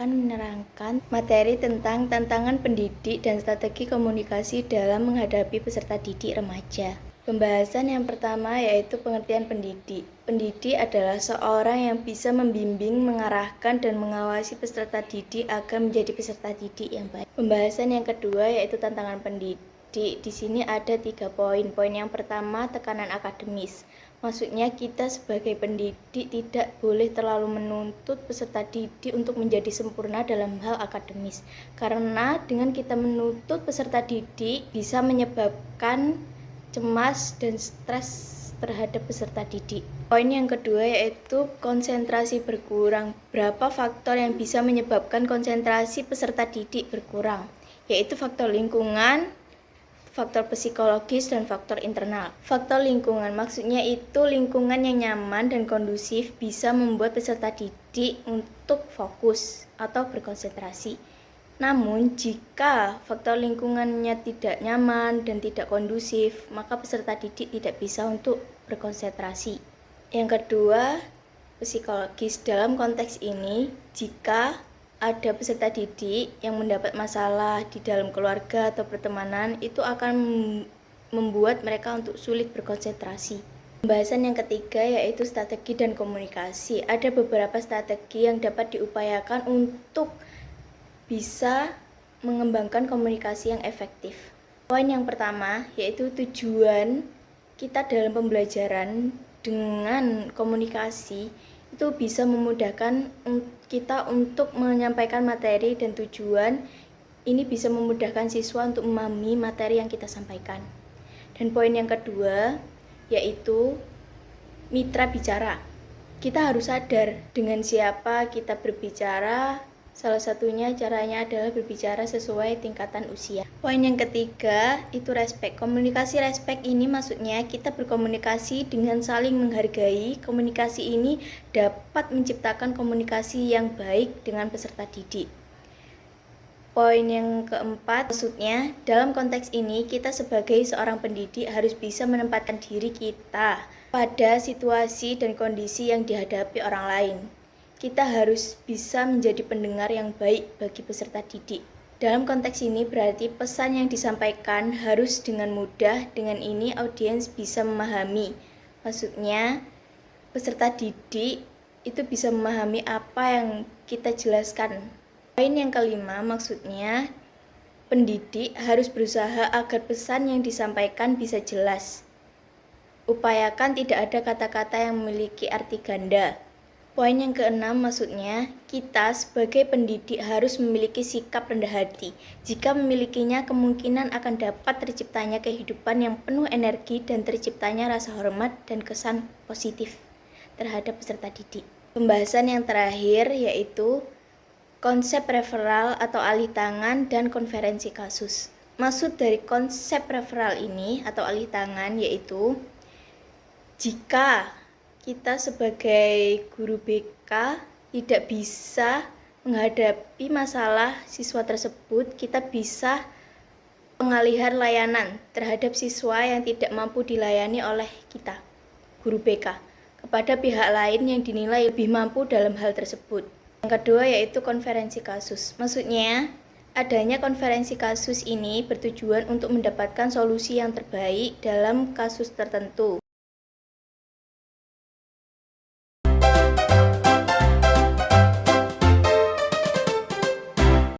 akan menerangkan materi tentang tantangan pendidik dan strategi komunikasi dalam menghadapi peserta didik remaja. Pembahasan yang pertama yaitu pengertian pendidik. Pendidik adalah seorang yang bisa membimbing, mengarahkan, dan mengawasi peserta didik agar menjadi peserta didik yang baik. Pembahasan yang kedua yaitu tantangan pendidik. Di sini ada 3 poin. Poin yang pertama, tekanan akademis. Maksudnya kita sebagai pendidik tidak boleh terlalu menuntut peserta didik untuk menjadi sempurna dalam hal akademis. Karena dengan kita menuntut peserta didik bisa menyebabkan cemas dan stres terhadap peserta didik. Poin yang kedua yaitu konsentrasi berkurang. Berapa faktor yang bisa menyebabkan konsentrasi peserta didik berkurang? Yaitu faktor lingkungan, faktor psikologis, dan faktor internal. Faktor lingkungan maksudnya itu lingkungan yang nyaman dan kondusif bisa membuat peserta didik untuk fokus atau berkonsentrasi. Namun jika faktor lingkungannya tidak nyaman dan tidak kondusif, maka peserta didik tidak bisa untuk berkonsentrasi. Yang kedua, psikologis. Dalam konteks ini, jika ada peserta didik yang mendapat masalah di dalam keluarga atau pertemanan, itu akan membuat mereka untuk sulit berkonsentrasi. Pembahasan yang ketiga yaitu strategi dan komunikasi. Ada beberapa strategi yang dapat diupayakan untuk bisa mengembangkan komunikasi yang efektif. Poin yang pertama yaitu tujuan kita dalam pembelajaran dengan komunikasi itu bisa memudahkan kita untuk menyampaikan materi, dan tujuan ini bisa memudahkan siswa untuk memahami materi yang kita sampaikan. Dan poin yang kedua yaitu mitra bicara. Kita harus sadar dengan siapa kita berbicara. Salah satunya caranya adalah berbicara sesuai tingkatan usia. Poin yang ketiga itu respek. Komunikasi respek ini maksudnya kita berkomunikasi dengan saling menghargai. Komunikasi ini dapat menciptakan komunikasi yang baik dengan peserta didik. Poin yang keempat maksudnya dalam konteks ini kita sebagai seorang pendidik harus bisa menempatkan diri kita pada situasi dan kondisi yang dihadapi orang lain. Kita harus bisa menjadi pendengar yang baik bagi peserta didik. Dalam konteks ini berarti pesan yang disampaikan harus dengan mudah, dengan ini audiens bisa memahami. Maksudnya peserta didik itu bisa memahami apa yang kita jelaskan. Poin yang kelima maksudnya pendidik harus berusaha agar pesan yang disampaikan bisa jelas. Upayakan tidak ada kata-kata yang memiliki arti ganda. Poin yang keenam maksudnya kita sebagai pendidik harus memiliki sikap rendah hati. Jika memilikinya, kemungkinan akan dapat terciptanya kehidupan yang penuh energi dan terciptanya rasa hormat dan kesan positif terhadap peserta didik. Pembahasan yang terakhir yaitu konsep referral atau alih tangan dan konferensi kasus. Maksud dari konsep referral ini atau alih tangan yaitu jika kita sebagai guru BK tidak bisa menghadapi masalah siswa tersebut, kita bisa pengalihan layanan terhadap siswa yang tidak mampu dilayani oleh kita, guru BK, kepada pihak lain yang dinilai lebih mampu dalam hal tersebut. Yang kedua yaitu konferensi kasus. Maksudnya, adanya konferensi kasus ini bertujuan untuk mendapatkan solusi yang terbaik dalam kasus tertentu.